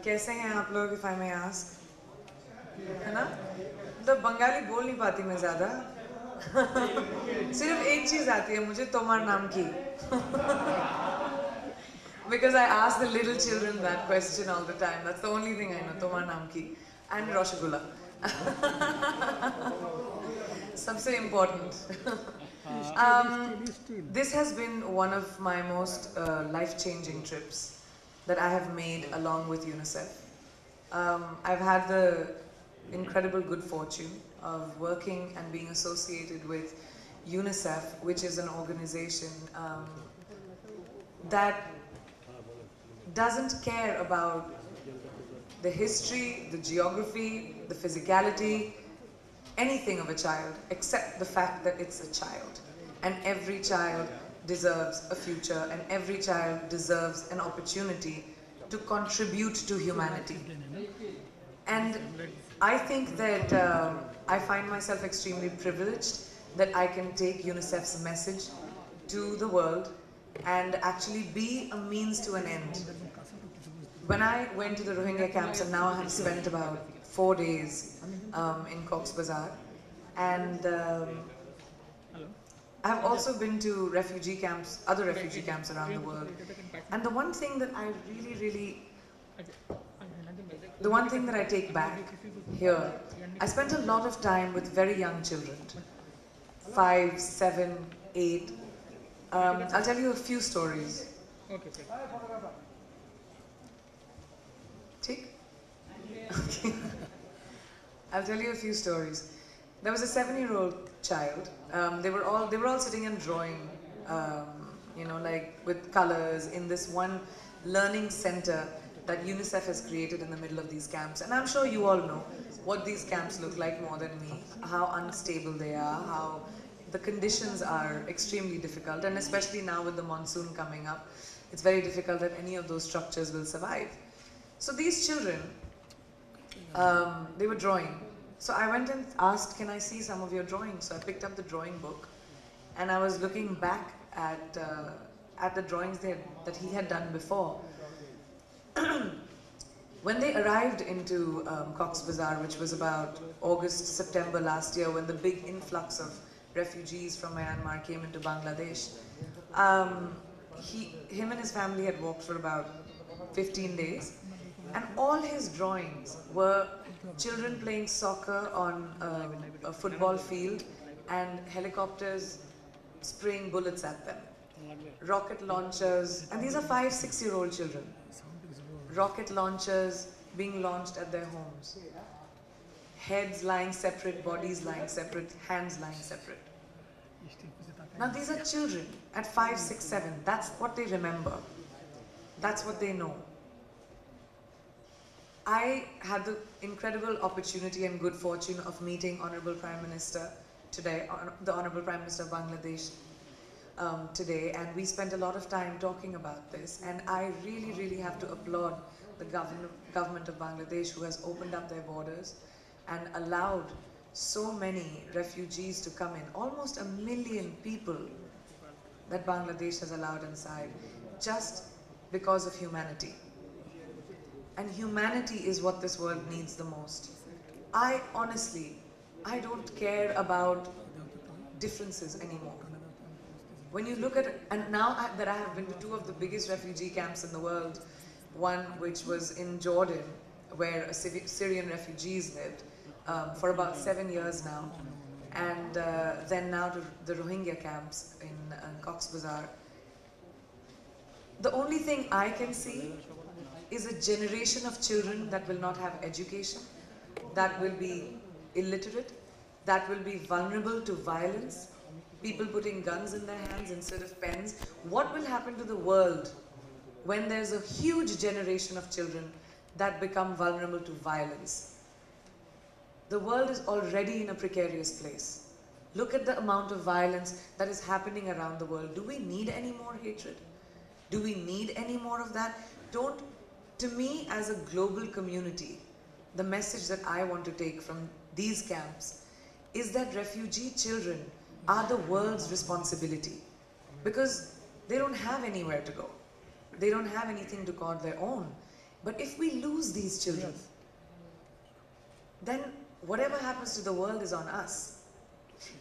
कैसे हैं आप लोग, if I may ask? है ना? तो बंगाली बोल नहीं पाती मैं ज़्यादा. सिर्फ एक चीज़ आती है मुझे, तोमार नाम की. Because I ask the little children that question all the time. That's the only thing I know, Tomar naam ki. And Roshagulla. Sabse important. This has been one of my most life-changing trips that I have made along with UNICEF. I've had the incredible good fortune of working and being associated with UNICEF, which is an organization that doesn't care about the history, the geography, the physicality, anything of a child, except the fact that it's a child. And every child deserves a future, and every child deserves an opportunity to contribute to humanity. And I think that I find myself extremely privileged that I can take UNICEF's message to the world and actually be a means to an end. When I went to the Rohingya camps, and now I have spent about 4 days in Cox'sbazar, and I've also been to refugee camps, other refugee camps around the world. And the one thing that I the one thing that I take back here, I spent a lot of time with very young children, 5, 7, 8. I'll tell you a few stories. Okay. I'll tell you a few stories. There was a 7-year-old child. They were all sitting and drawing, you know, like with colors in this one learning center that UNICEF has created in the middle of these camps. And I'm sure you all know what these camps look like more than me, how unstable they are, how the conditions are extremely difficult, and especially now with the monsoon coming up, it's very difficult that any of those structures will survive. So these children, they were drawing. So I went and asked, can I see some of your drawings? So I picked up the drawing book, and I was looking back at the drawings that he had done before. When they arrived into Cox'sbazar, which was about August, September last year, when the big influx of refugees from Myanmar came into Bangladesh, him and his family had walked for about 15 days, and all his drawings were children playing soccer on a football field and helicopters spraying bullets at them, rocket launchers, and these are 5, 6-year-old children. Rocket launchers being launched at their homes. Heads lying separate, bodies lying separate, hands lying separate. Now these are children at 5, 6, 7. That's what they remember. That's what they know. I had the incredible opportunity and good fortune of meeting Honorable Prime Minister today, the Honorable Prime Minister of Bangladesh today, and we spent a lot of time talking about this, and I really have to applaud the government of Bangladesh, who has opened up their borders and allowed so many refugees to come in, almost 1 million people that Bangladesh has allowed inside, just because of humanity. And humanity is what this world needs the most. I don't care about differences anymore. When you look at it, and now that I have been to 2 of the biggest refugee camps in the world, one which was in Jordan, where Syrian refugees lived for about 7 years now, and then now to the Rohingya camps in Cox'sbazar. The only thing I can see is a generation of children that will not have education, that will be illiterate, that will be vulnerable to violence, people putting guns in their hands instead of pens. What will happen to the world when there's a huge generation of children that become vulnerable to violence? The world is already in a precarious place. Look at the amount of violence that is happening around the world. Do we need any more hatred? Do we need any more of that? To me, as a global community, the message that I want to take from these camps is that refugee children are the world's responsibility, because they don't have anywhere to go. They don't have anything to call their own. But if we lose these children, then whatever happens to the world is on us.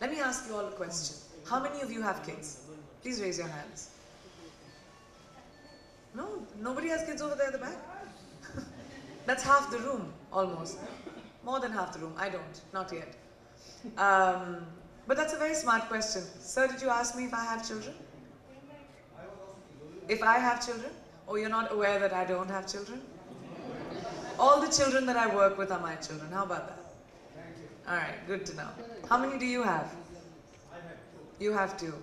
Let me ask you all a question. How many of you have kids? Please raise your hands. No? Nobody has kids over there at the back? That's half the room, almost. More than half the room. I don't. Not yet. But that's a very smart question. Sir, did you ask me if I have children? If I have children? Or you're not aware that I don't have children? All the children that I work with are my children. How about that? Alright, good to know. How many do you have? You have two.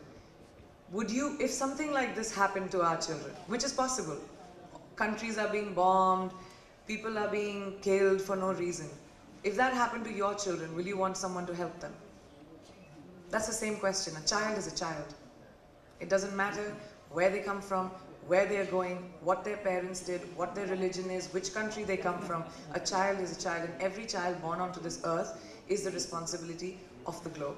Would you, if something like this happened to our children, which is possible, countries are being bombed, people are being killed for no reason. If that happened to your children, will you want someone to help them? That's the same question. A child is a child. It doesn't matter where they come from, where they're going, what their parents did, what their religion is, which country they come from. A child is a child, and every child born onto this earth is the responsibility of the globe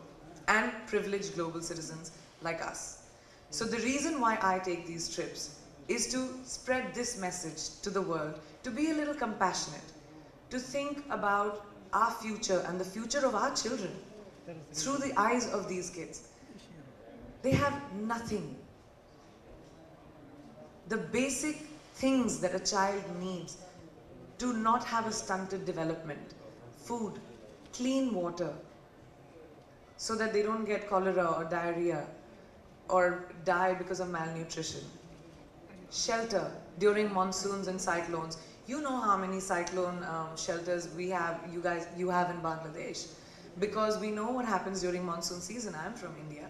and privileged global citizens like us. So the reason why I take these trips is to spread this message to the world, to be a little compassionate, to think about our future and the future of our children through the eyes of these kids. They have nothing. The basic things that a child needs to not have a stunted development: food, clean water, so that they don't get cholera or diarrhea or die because of malnutrition. Shelter during monsoons and cyclones. You know how many cyclone shelters you have in Bangladesh, because we know what happens during monsoon season. I'm from India.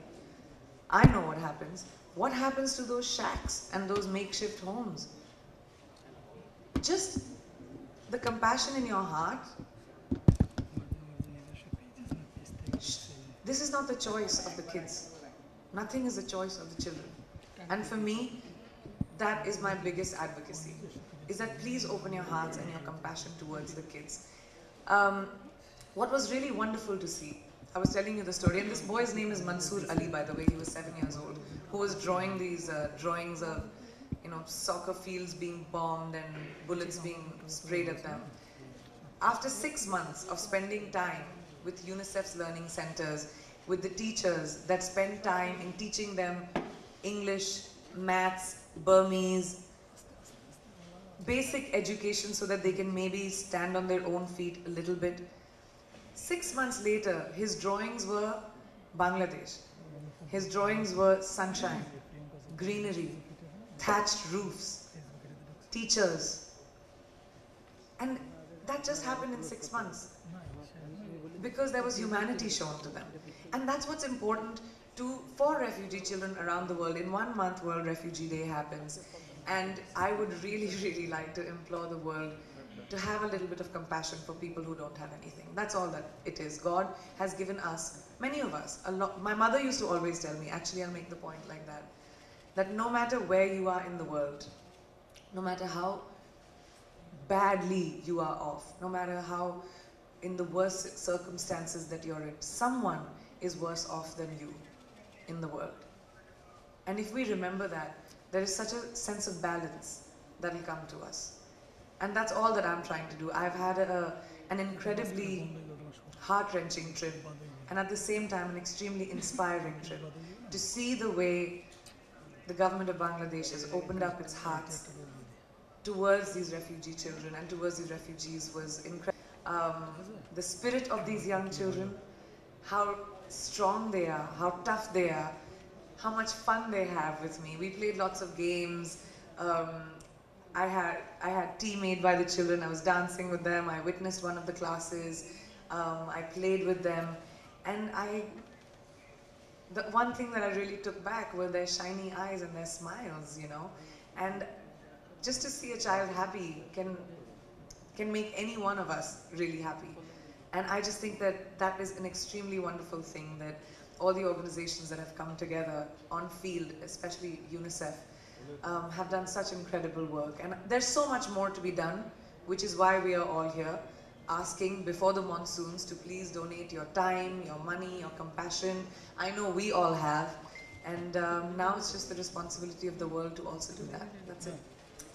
I know what happens. What happens to those shacks and those makeshift homes? Just the compassion in your heart. This is not the choice of the kids. Nothing is the choice of the children. And for me, that is my biggest advocacy, is that please open your hearts and your compassion towards the kids. What was really wonderful to see, I was telling you the story, and this boy's name is Mansoor Ali, by the way. He was 7 years old, who was drawing these drawings of, soccer fields being bombed and bullets being sprayed at them. After 6 months of spending time with UNICEF's learning centers, with the teachers that spend time in teaching them English, maths, Burmese, basic education so that they can maybe stand on their own feet a little bit. 6 months later, his drawings were Bangladesh. His drawings were sunshine, greenery, thatched roofs, teachers. And that just happened in 6 months, because there was humanity shown to them. And that's what's important for refugee children around the world. In 1 month, World Refugee Day happens. And I would really, really like to implore the world to have a little bit of compassion for people who don't have anything. That's all that it is. God has given us, many of us, a lot. My mother used to always tell me, actually I'll make the point like that no matter where you are in the world, no matter how badly you are off, no matter how in the worst circumstances that you're in, someone is worse off than you in the world. And if we remember that, there is such a sense of balance that will come to us. And that's all that I'm trying to do. I've had an incredibly heart-wrenching trip, and at the same time an extremely inspiring trip. To see the way the government of Bangladesh has opened up its hearts towards these refugee children and towards these refugees was incredible. The spirit of these young children, how strong they are, how tough they are, how much fun they have with me. We played lots of games. I had tea made by the children. I was dancing with them. I witnessed one of the classes. I played with them. And the one thing that I really took back were their shiny eyes and their smiles, And just to see a child happy can make any one of us really happy. And I just think that that is an extremely wonderful thing, that all the organizations that have come together on field, especially UNICEF, have done such incredible work. And there's so much more to be done, which is why we are all here, asking before the monsoons to please donate your time, your money, your compassion. I know we all have. And now it's just the responsibility of the world to also do that. That's it.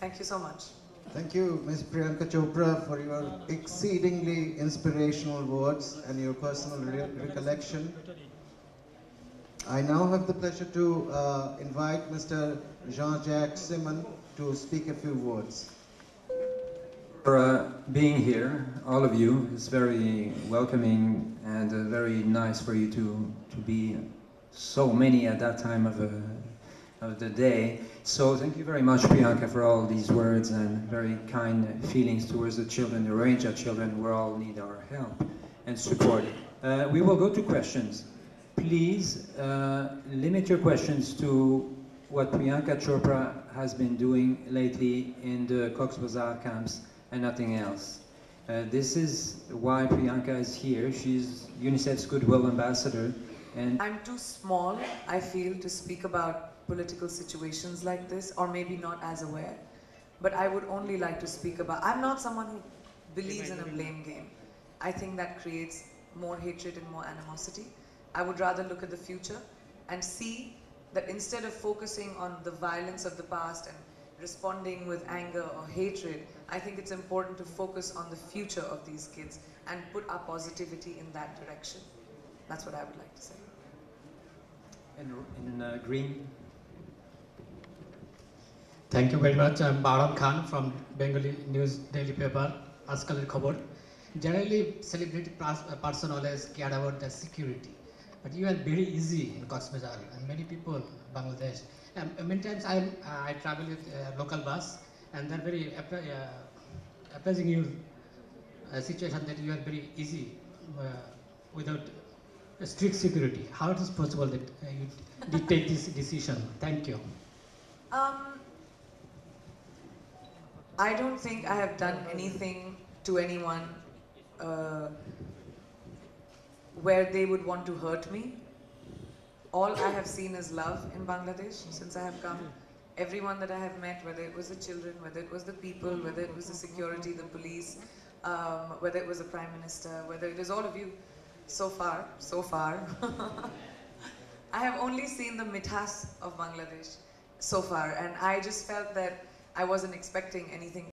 Thank you so much. Thank you, Ms. Priyanka Chopra, for your exceedingly inspirational words and your personal recollection. I now have the pleasure to invite Mr. Jean-Jacques Simon to speak a few words. For being here, all of you. It's very welcoming and very nice for you to be so many at that time of the day. So thank you very much, Priyanka, for all these words and very kind feelings towards the children, the Rohingya children who all need our help and support. We will go to questions. Please limit your questions to what Priyanka Chopra has been doing lately in the Cox'sbazar camps and nothing else. This is why Priyanka is here. She's UNICEF's Goodwill Ambassador. And I'm too small, I feel, to speak about political situations like this, or maybe not as aware. But I would only like to speak about, I'm not someone who believes in a blame game. I think that creates more hatred and more animosity. I would rather look at the future and see that instead of focusing on the violence of the past and responding with anger or hatred, I think it's important to focus on the future of these kids and put our positivity in that direction. That's what I would like to say. in green. Thank you very much. I'm Baram Khan from Bengali News Daily Paper, Azkaler Khobor. Generally, celebrity person always care about the security. But you are very easy in Cox'sbazar, and many people in Bangladesh. Many times I travel with a local bus, and they're very appraising your situation that you are very easy without strict security. How it is possible that you did take this decision? Thank you. I don't think I have done anything to anyone where they would want to hurt me. All I have seen is love in Bangladesh since I have come. Everyone that I have met, whether it was the children, whether it was the people, whether it was the security, the police, whether it was the Prime Minister, whether it is all of you, so far, I have only seen the mithas of Bangladesh so far, and I just felt that I wasn't expecting anything